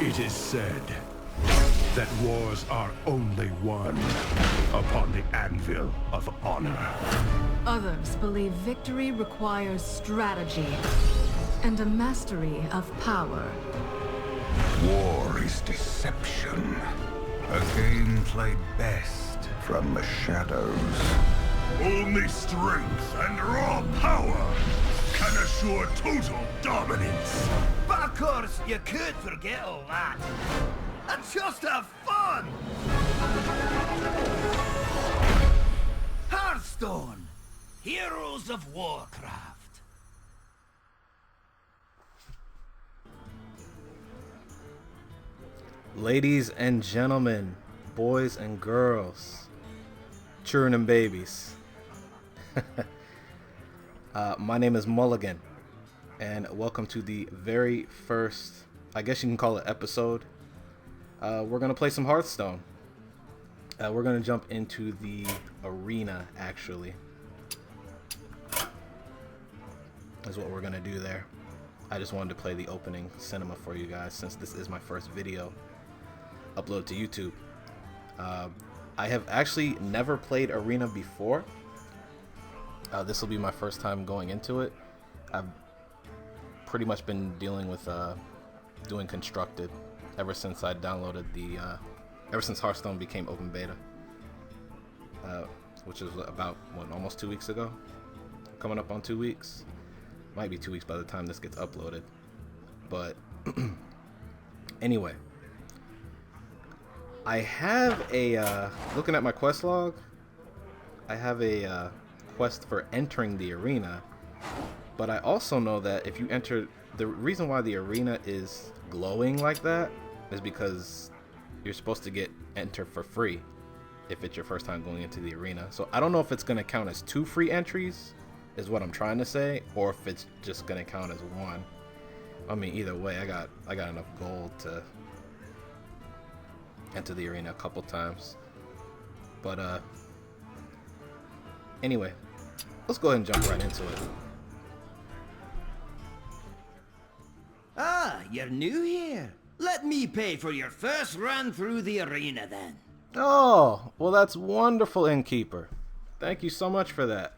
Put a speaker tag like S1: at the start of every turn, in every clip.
S1: It is said that wars are only won upon the anvil of honor.
S2: Others believe victory requires strategy and a mastery of power.
S3: War is deception. A game played best from the shadows.
S1: Only strength and raw power can assure total dominance.
S4: But of course, you could forget all that. And just have fun! Hearthstone! Heroes of Warcraft.
S5: Ladies and gentlemen, boys and girls, children and babies. My name is Mulligan, and welcome to the very first, I guess you can call it episode. We're going to play some Hearthstone. We're going to jump into the arena, actually. That's what we're going to do there. I just wanted to play the opening cinema for you guys since this is my first video upload to YouTube. I have actually never played Arena before. This will be my first time going into it. I've pretty much been dealing with doing Constructed ever since I downloaded the ever since Hearthstone became open beta, which is about almost 2 weeks ago, coming up on 2 weeks. Might be 2 weeks by the time this gets uploaded, but anyway, I have a looking at my quest log, I have a quest for entering the arena, but I also know that if you enter, the reason why the arena is glowing like that is because you're supposed to enter for free if it's your first time going into the arena. So I don't know if it's going to count as 2 free entries is what I'm trying to say, or if it's just going to count as 1. I mean, either way, I got enough gold to enter the arena a couple times. But anyway, let's go ahead and jump right into it.
S4: Ah, you're new here. Let me pay for your first run through the arena then.
S5: Oh, well, that's wonderful, Innkeeper. Thank you so much for that.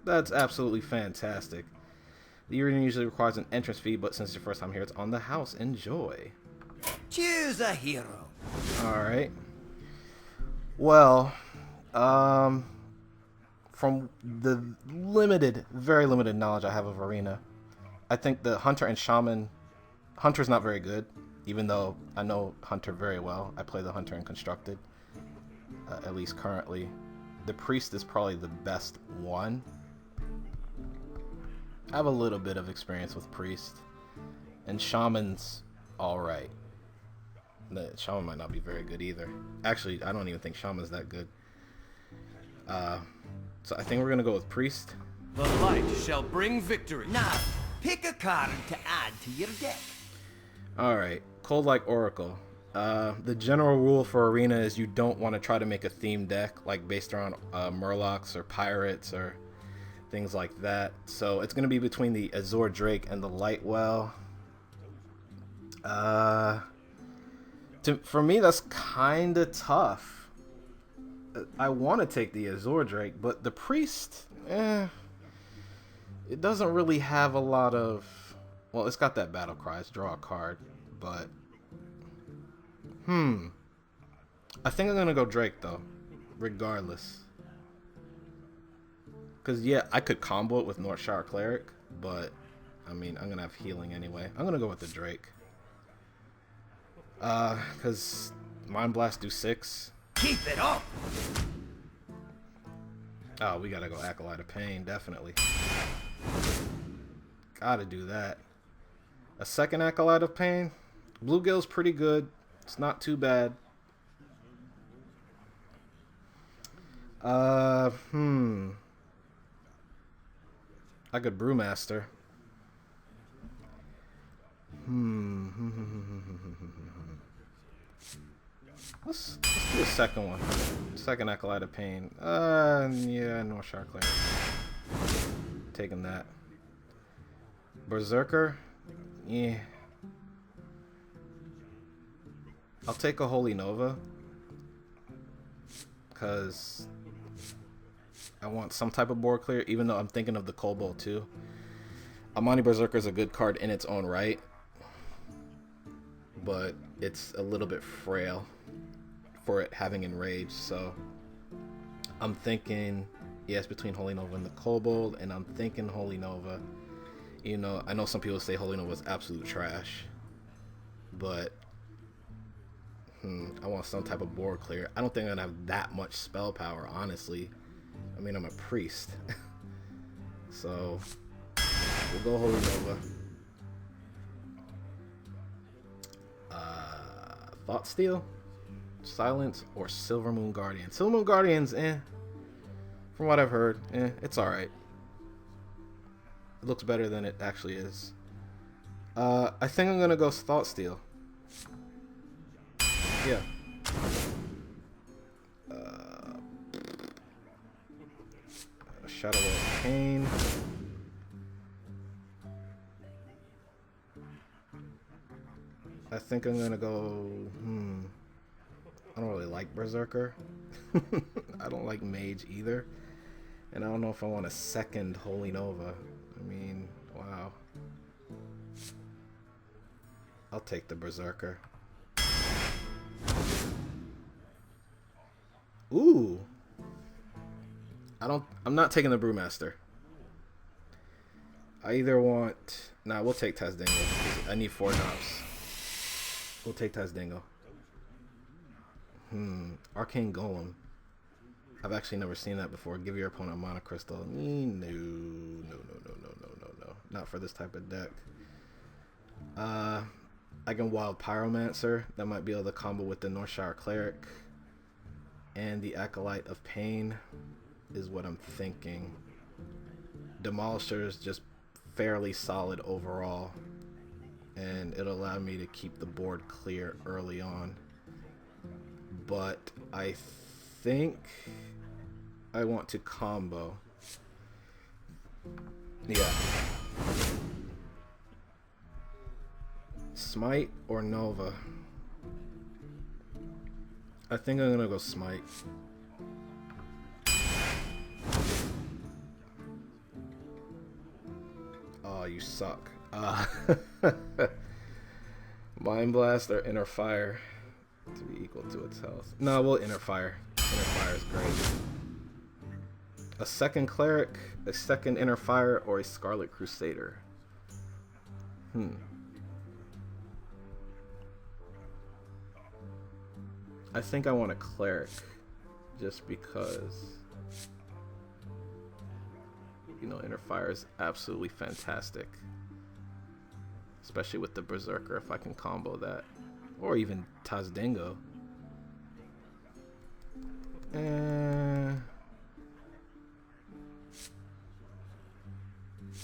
S5: That's absolutely fantastic. The arena usually requires an entrance fee, but since it's your first time here, it's on the house. Enjoy.
S4: Choose a hero.
S5: Alright. Well, from the very limited knowledge I have of Arena, I think the Hunter and Shaman... Hunter's not very good, even though I know Hunter very well. I play the Hunter in Constructed, at least currently. The Priest is probably the best one. I have a little bit of experience with Priest, and Shaman's alright. The Shaman might not be very good either. Actually, I don't even think Shaman's that good. So I think we're gonna go with Priest.
S6: The light shall bring victory.
S4: Now, pick a card to add to your deck.
S5: Alright, Cold Like Oracle. The general rule for Arena is you don't want to try to make a theme deck, like based around Murlocs or Pirates or things like that. So it's going to be between the Azure Drake and the Lightwell. For me, that's kind of tough. I want to take the Azure Drake, but the Priest, it doesn't really have a lot of... Well, it's got that battle cries, draw a card, but... I think I'm going to go Drake, though, regardless. Because, yeah, I could combo it with Northshire Cleric, but, I mean, I'm going to have healing anyway. I'm going to go with the Drake. Because Mind Blast do 6.
S4: Keep it up!
S5: Oh, we got to go Acolyte of Pain, definitely. Gotta do that. A second Acolyte of Pain? Bluegill's pretty good. It's not too bad. I could Brewmaster. Let's do a second one. Second Acolyte of Pain. Yeah, Northshire Cleric. Taking that. Berserker? Yeah. I'll take a Holy Nova. Because I want some type of board clear, even though I'm thinking of the Kobold too. Amani Berserker is a good card in its own right. But it's a little bit frail for it having Enrage. So I'm thinking, yes, between Holy Nova and the Kobold. And I'm thinking Holy Nova. You know, I know some people say Holy Nova is absolute trash. But I want some type of board clear. I don't think I'm gonna have that much spell power, honestly. I mean, I'm a priest. So we'll go Holy Nova. Thought Steal, Silence, or Silver Moon Guardian. Silver Moon Guardian's from what I've heard, it's alright. It looks better than it actually is. I think I'm gonna go Thought Steal. Yeah. Shadow of Pain. I think I'm gonna go. I don't really like Berserker. I don't like Mage either, and I don't know if I want a second Holy Nova. I mean, wow. I'll take the Berserker. Ooh. I'm not taking the Brewmaster. I either want... Nah, we'll take Tazdingo. I need 4 knobs. We'll take Tazdingo. Arcane Golem. I've actually never seen that before. Give your opponent a Mana Crystal. No. Not for this type of deck. I can Wild Pyromancer. That might be able to combo with the Northshire Cleric. And the Acolyte of Pain is what I'm thinking. Demolisher is just fairly solid overall, and it'll allow me to keep the board clear early on. But I think I want to combo. Yeah. Smite or Nova? I think I'm gonna go Smite. Oh, you suck. Mind Blast or Inner Fire to be equal to its health. No, we'll Inner Fire. Inner Fire is great. A second Cleric, a second Inner Fire, or a Scarlet Crusader. I think I want a Cleric, just because, you know, Inner Fire is absolutely fantastic. Especially with the Berserker, if I can combo that. Or even Tazdingo.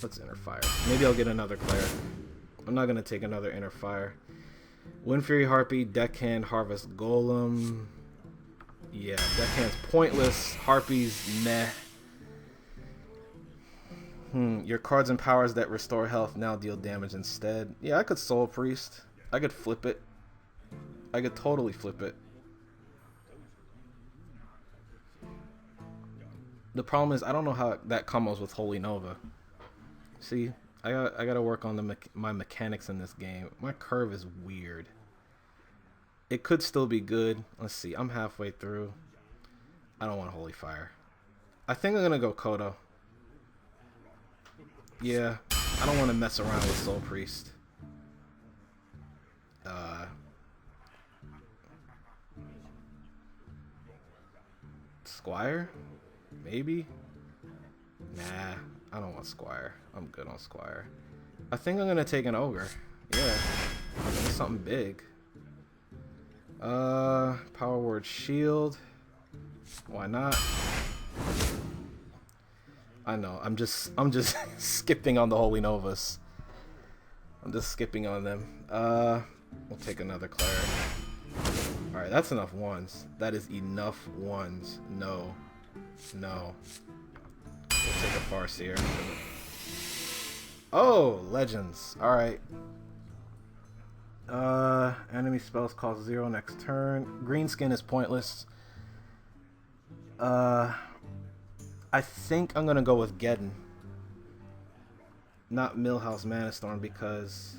S5: Let's Inner Fire. Maybe I'll get another Cleric. I'm not going to take another Inner Fire. Wind Fury Harpy, Deckhand, Harvest Golem. Yeah, Deckhand's pointless. Harpy's meh. Your cards and powers that restore health now deal damage instead. Yeah, I could Soul Priest. I could flip it. I could totally flip it. The problem is I don't know how that combos with Holy Nova. See, I gotta work on my mechanics in this game. My curve is weird. It could still be good. Let's see. I'm halfway through. I don't want Holy Fire. I think I'm gonna go Kodo. Yeah, I don't want to mess around with Soul Priest. Squire? Maybe? Nah, I don't want Squire. I'm good on Squire. I think I'm gonna take an Ogre. Yeah, something big. Power Word Shield. Why not? I know. I'm just skipping on the Holy Novas. I'm just skipping on them. We'll take another Cleric. All right, that's enough ones. That is enough ones. No. We'll take a Farseer. Oh, Legends. All right. Enemy spells cost 0 next turn. Green skin is pointless. I think I'm gonna go with Geddon. Not Millhouse Mana Storm because,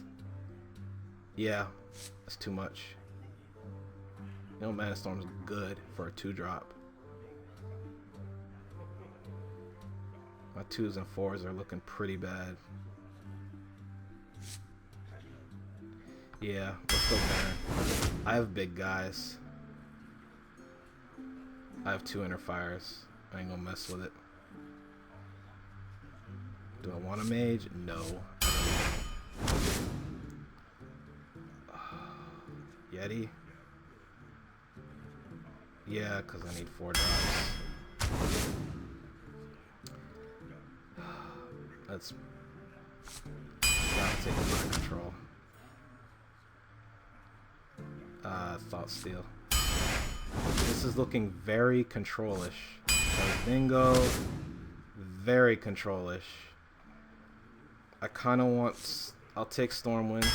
S5: yeah, that's too much. You know, Mana Storm's good for a 2-drop. My 2s and 4s are looking pretty bad. Yeah, let's go Baron. I have big guys. I have 2 Inner Fires. I ain't gonna mess with it. Do I want a mage? No. Yeti? Yeah, because I need 4 drops. That's gotta take my control. Thought Steal. This is looking very control-ish. Bingo, very control-ish. I kind of want. I'll take Stormwind.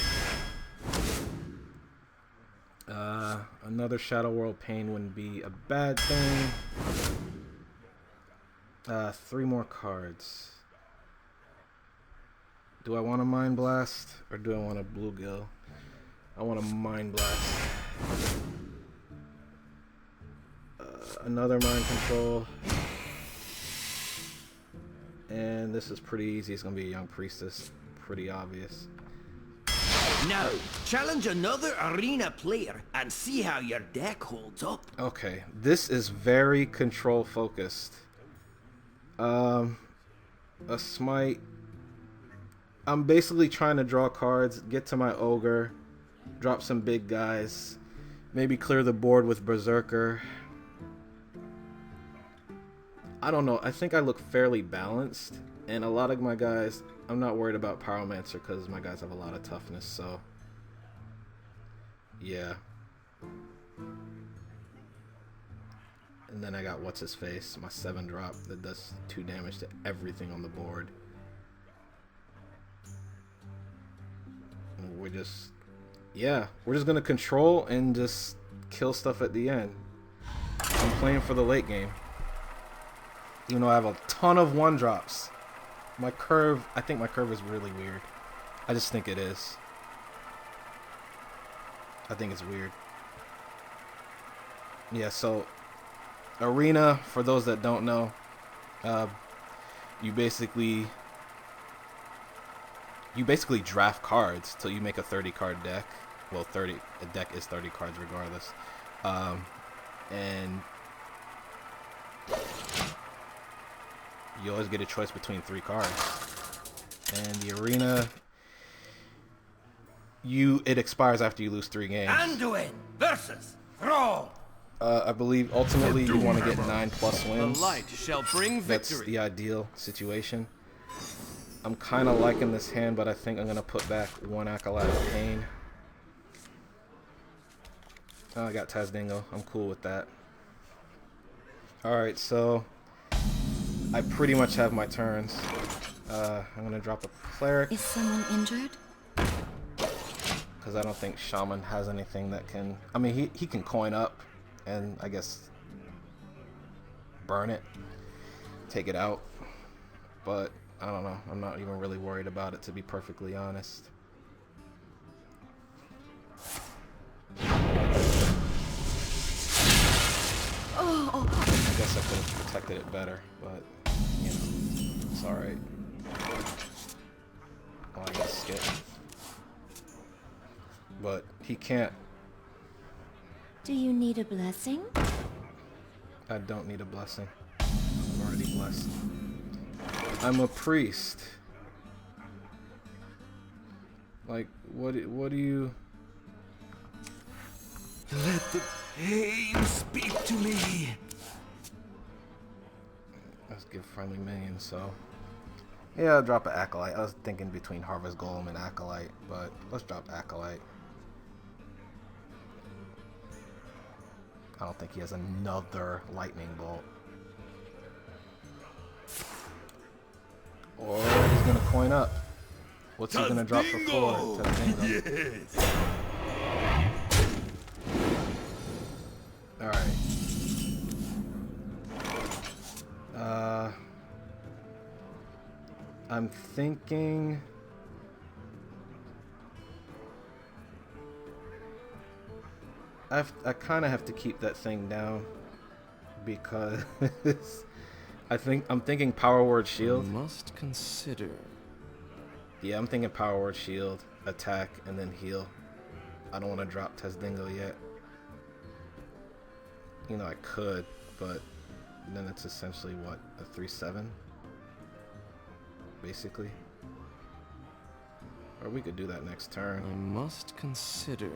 S5: Another Shadow World Pain wouldn't be a bad thing. 3 more cards. Do I want a Mind Blast or do I want a Bluegill? I want a Mind Blast. Another Mind Control. And this is pretty easy. It's going to be a Young Priestess. Pretty obvious.
S4: Now, challenge another arena player and see how your deck holds up.
S5: Okay, this is very control focused. A Smite. I'm basically trying to draw cards, get to my Ogre, drop some big guys, maybe clear the board with Berserker. I don't know. I think I look fairly balanced, and a lot of my guys, I'm not worried about Pyromancer because my guys have a lot of toughness, so yeah. And then I got what's his face, my 7-drop that does 2 damage to everything on the board. And we're just, yeah, we're just gonna control and just kill stuff at the end. I'm playing for the late game. Even though I have a ton of 1-drops. My curve, I think my curve is really weird. I just think it is. I think it's weird. Yeah, so Arena, for those that don't know, you basically draft cards till you make a 30-card deck. Well, a deck is 30 cards regardless. And you always get a choice between 3 cards. And the Arena, it expires after you lose 3 games.
S4: Anduin versus Thrall.
S5: I believe ultimately you want to get 9+ wins.
S6: The light shall bring
S5: That's
S6: victory.
S5: the ideal situation. I'm kind of liking this hand, but I think I'm going to put back 1 Acolyte of Pain. Oh, I got Tazdingo. I'm cool with that. Alright, so I pretty much have my turns. I'm going to drop a Cleric.
S7: Is someone injured?
S5: Because I don't think Shaman has anything that can... I mean, he can coin up and, I guess, burn it. Take it out. But, I don't know. I'm not even really worried about it, to be perfectly honest. I guess I could have protected it better, but, you know, it's alright. Oh, I got skip. But he can't.
S7: Do you need a blessing?
S5: I don't need a blessing. I'm already blessed. I'm a priest. Like, what do you...
S4: Let the pain speak to me.
S5: Let's give friendly minions, so... Yeah, I'll drop an Acolyte. I was thinking between Harvest Golem and Acolyte, but let's drop Acolyte. I don't think he has another Lightning Bolt. Or he's gonna coin up. What's he gonna drop for 4?
S4: Yes.
S5: All right. I'm thinking. I kind of have to keep that thing down because I'm thinking power word shield.
S6: Must consider.
S5: Yeah, I'm thinking power word shield, attack, and then heal. I don't want to drop Tasdingo yet. You know, I could, but then it's essentially what, a 3/7? Basically. Or we could do that next turn.
S6: I must consider.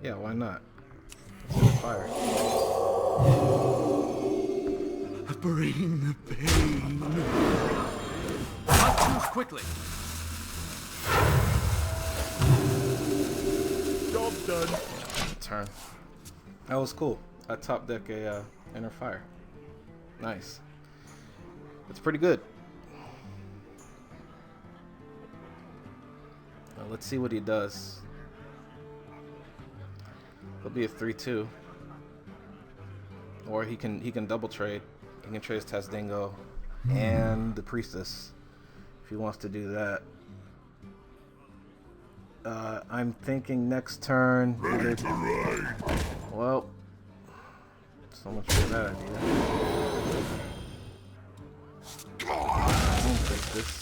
S5: Yeah, why not? Let's hit the fire.
S4: Bring the pain.
S6: Not choose quickly.
S1: Job done.
S5: Turn. That was cool. I top deck a inner fire. Nice. That's pretty good. Now let's see what he does. It'll be a 3/2. Or he can double trade. He can trade his Tasdingo and the Priestess if he wants to do that. I'm thinking next turn. Well, so much for that idea. Priestess.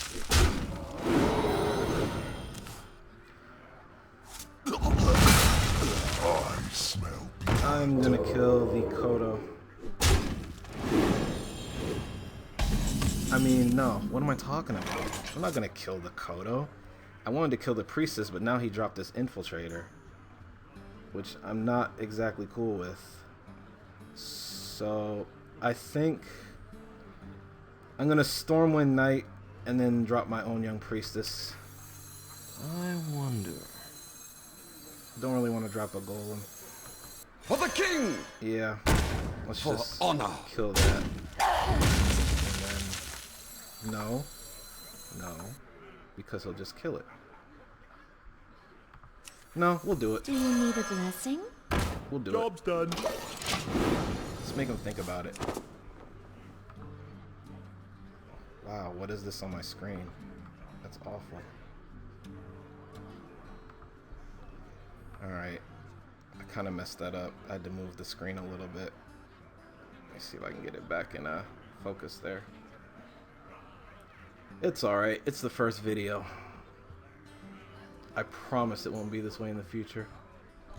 S5: I'm gonna kill the Kodo. I mean, no. What am I talking about? I'm not gonna kill the Kodo. I wanted to kill the Priestess, but now he dropped this Infiltrator, which I'm not exactly cool with. So I think I'm gonna Stormwind Knight and then drop my own young Priestess.
S6: I wonder.
S5: Don't really want to drop a Golem.
S6: For the king!
S5: Yeah. Let's
S6: For
S5: just
S6: honor.
S5: kill that. And then no. Because he'll just kill it. No, we'll do it.
S7: Do you need a blessing?
S5: We'll do
S1: Job's done.
S5: it. Let's make him think about it. Wow, what is this on my screen? That's awful. Alright. I kind of messed that up. I had to move the screen a little bit. Let me see if I can get it back in focus there. It's alright. It's the first video. I promise it won't be this way in the future.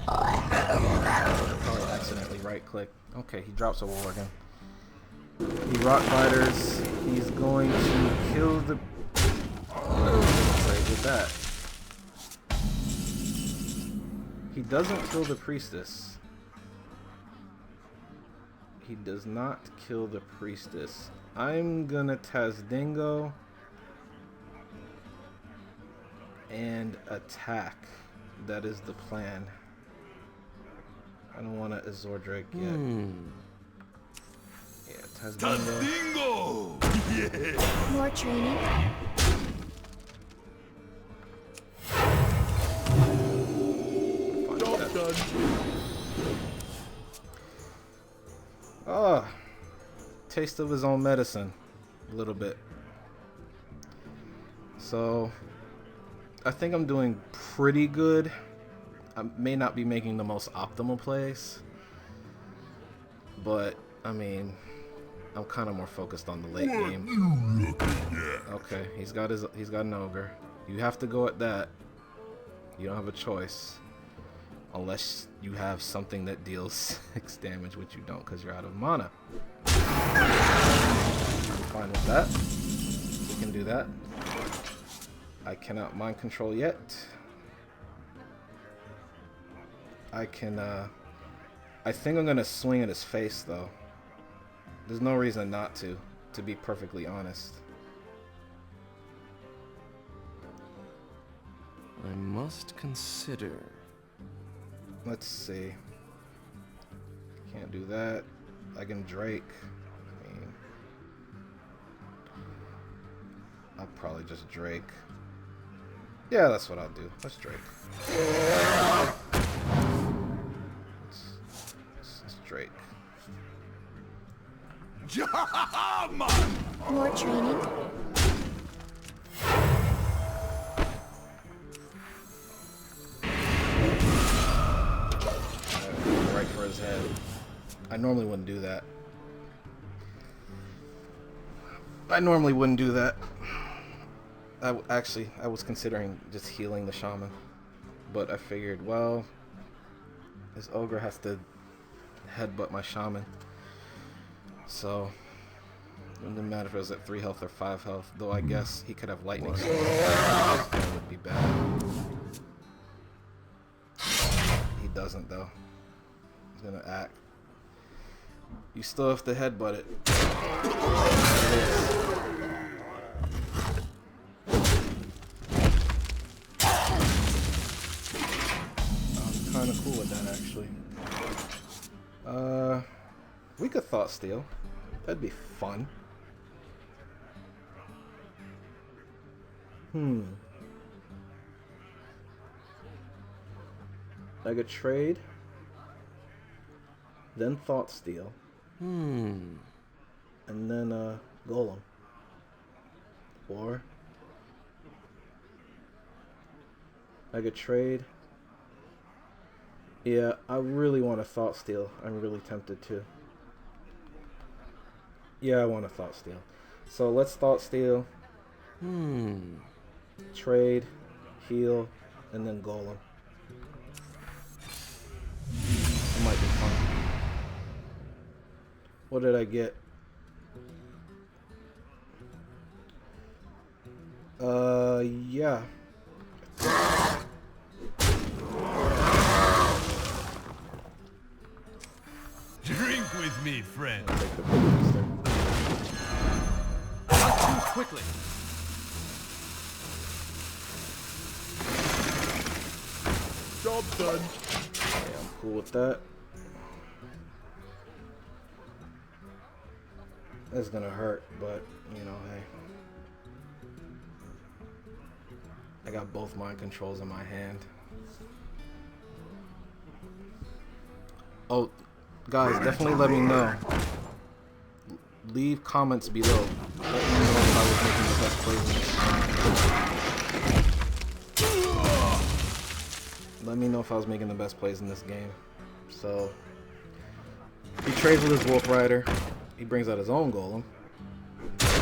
S5: I'll probably accidentally right click. Okay, he drops a Mulligan. He rock fighters. He's going to kill the. Trade with that. He doesn't kill the Priestess. He does not kill the Priestess. I'm gonna Tasdingo and attack. That is the plan. I don't want to Azor Drake yet. Yeah, Tasdingo.
S3: Yeah.
S7: More training?
S1: Job done.
S5: Ah, taste of his own medicine, a little bit. So, I think I'm doing pretty good. I may not be making the most optimal plays, but I mean, I'm kind of more focused on the late game. Okay, he's got an ogre. You have to go at that. You don't have a choice. Unless you have something that deals 6 damage, which you don't because you're out of mana. I'm fine with that. We can do that. I cannot mind control yet. I can, I think I'm gonna swing at his face though. There's no reason not to be perfectly honest.
S6: I must consider.
S5: Let's see. Can't do that. I can Drake. I mean, I'll probably just Drake. Yeah, that's what I'll do. Let's Drake. Let's Drake.
S7: More training?
S5: Right for his head. I normally wouldn't do that. I was considering just healing the shaman. But I figured, well, this ogre has to headbutt my shaman. So, it didn't matter if it was at 3 health or 5 health. Though I guess he could have lightning storm. That would be bad. He doesn't, though. He's gonna act. You still have to headbutt it. I'm kind of cool with that, actually. We could Thought Steal. That'd be fun. I could trade, then Thought Steal, and then Golem. Or I could trade. Yeah, I really want to Thought Steal. I'm really tempted to. Yeah, I want to Thought Steal. So let's Thought Steal. Trade, heal, and then Golem. It might be fun. What did I get? Yeah.
S1: Drink with me, friend.
S5: I'll take the booster.
S6: Not too quickly.
S1: Job done.
S5: Yeah, I'm cool with that. It's gonna hurt, but you know, hey. I got both mind controls in my hand. Oh, guys, definitely let me know. Leave comments below. Let me know if I was making the best plays in this game. Let me know if I was making the best plays in this game. So, he trades with his Wolf Rider. He brings out his own Golem. That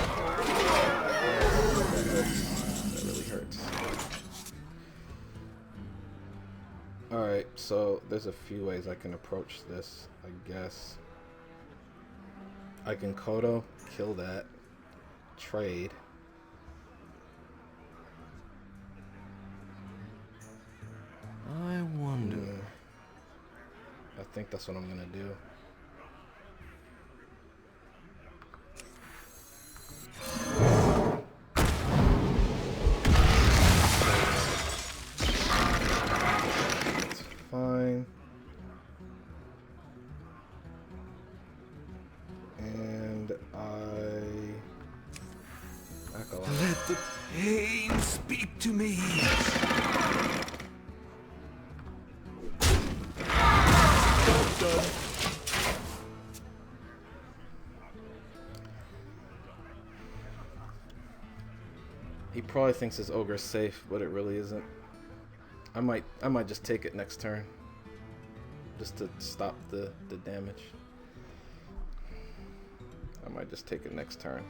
S5: really hurts. Alright, so there's a few ways I can approach this, I guess. I can Kodo, kill that, trade.
S6: I wonder.
S5: I think that's what I'm gonna do. That's fine. And
S4: Let the pain speak to me.
S5: He probably thinks his ogre's safe, but it really isn't. I might just take it next turn, just to stop the damage. I might just take it next turn.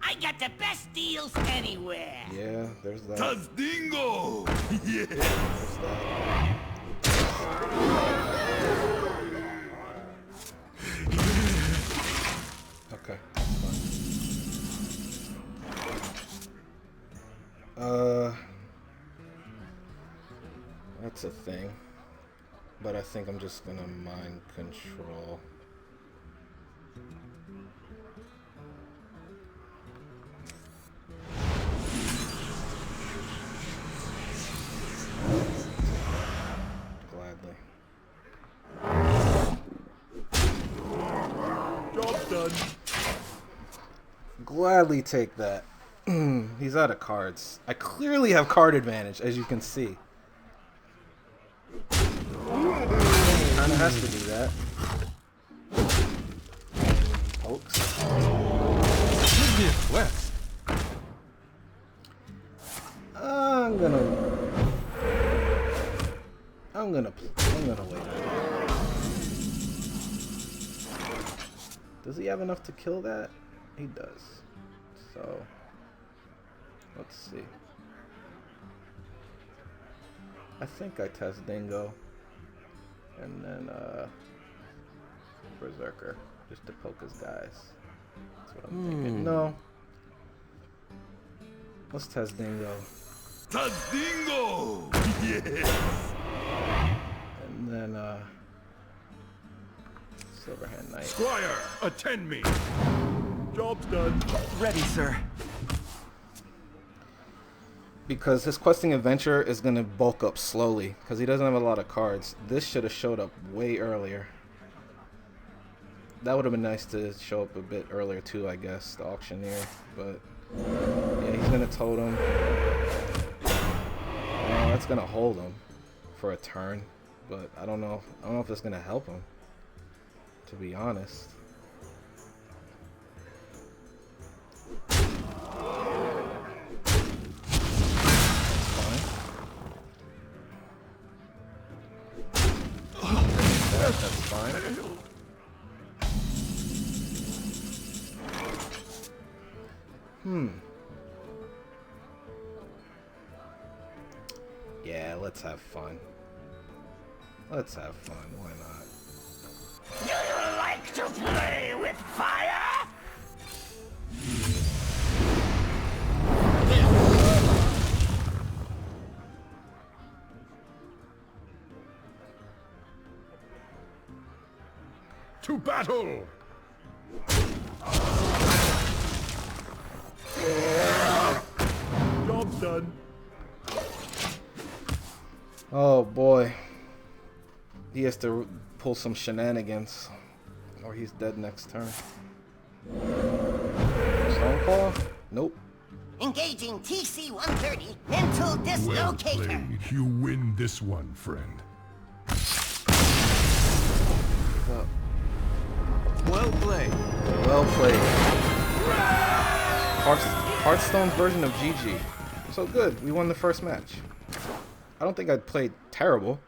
S4: I got the best deals anywhere.
S5: Yeah, there's that.
S1: Tazdingo! Yeah!
S5: There's that. Okay, that's fine. That's a thing. But I think I'm just gonna mind control. Gladly. gladly take that. He's out of cards. I clearly have card advantage, as you can see. Kinda has to do that. Pokes.
S6: Give me a quest.
S5: I'm gonna wait. Does he have enough to kill that? He does. So let's see. I think I test Dingo and then Berserker just to poke his guys. That's what I'm thinking. No. Let's test Dingo.
S1: Dingo! Yes!
S5: And then Silverhand Knight.
S1: Squire, attend me! Job's done.
S6: Ready, sir.
S5: Because his questing adventure is going to bulk up slowly because he doesn't have a lot of cards. This should have showed up way earlier. That would have been nice to show up a bit earlier too, I guess, the auctioneer. But yeah, he's going to totem. That's going to hold him for a turn, but I don't know if it's going to help him, to be honest. That's fine. Yeah, let's have fun. Let's have fun. Why not?
S4: Do you like to play with fire?
S1: To battle! Job's done.
S5: Oh boy. He has to pull some shenanigans or he's dead next turn. Stoneclaw? Nope.
S4: Engaging TC-130, mental
S1: Well
S4: dislocator.
S1: played. You win this one, friend.
S6: Well played.
S5: Well played. Hearthstone's version of GG. So good. We won the first match. I don't think I played terrible.